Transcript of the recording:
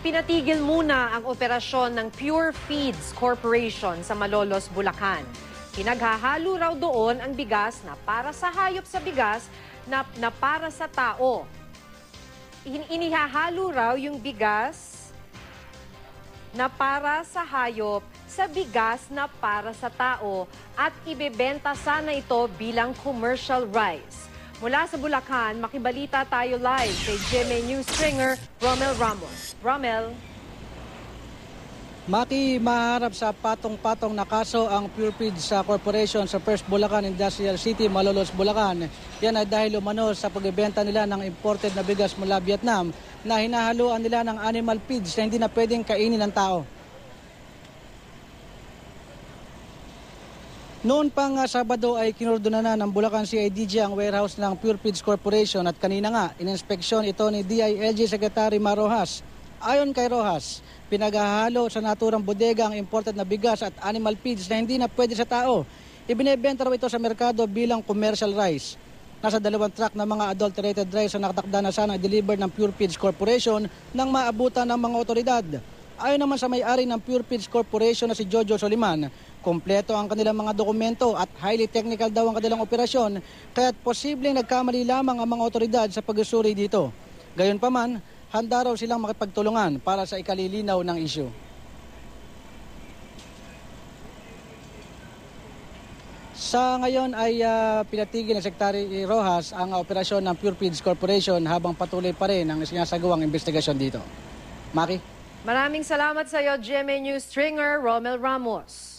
Ipinatigil muna ang operasyon ng Pure Feeds Corporation sa Malolos, Bulacan. Pinaghahalo raw doon ang bigas na para sa hayop sa bigas na para sa tao. Inihahalo raw yung bigas na para sa hayop sa bigas na para sa tao at ibebenta sana ito bilang commercial rice. Mula sa Bulacan, makibalita tayo live kay GMA News stringer Romel Ramos. Romel. Maki, maharap sa patong-patong na kaso ang Pure Feeds Corporation sa First Bulacan Industrial City, Malolos, Bulacan. Yan ay dahil umano sa pagbebenta nila ng imported na bigas mula Vietnam na hinahaluan nila ng animal feeds na hindi na pwedeng kainin ng tao. Noon pang Sabado ay kinordona na ng Bulacan CIDG ang warehouse ng Pure Feeds Corporation at kanina nga ininspeksyon ito ni DILG Secretary Mar Rojas. Ayon kay Rojas, pinaghahalo sa naturang bodega ang imported na bigas at animal feeds na hindi na pwede sa tao. Ibinebenta raw ito sa merkado bilang commercial rice. Nasa 2 truck na mga adulterated rice na nakatakda na sana deliver ng Pure Feeds Corporation nang maabutan ng mga otoridad. Ayon naman sa may-ari ng Pure Feeds Corporation na si Jojo Soliman, kompleto ang kanilang mga dokumento at highly technical daw ang kanilang operasyon, kaya't posibleng nagkamali lamang ang mga otoridad sa pag-usuri dito. Gayunpaman, handa raw silang makipagtulungan para sa ikalilinaw ng isyu. Sa ngayon ay pinatigil ng Secretary Rojas ang operasyon ng Pure Feeds Corporation habang patuloy pa rin ang sinasagawang investigasyon dito. Maki? Maraming salamat sa iyo, GMA News stringer Romel Ramos.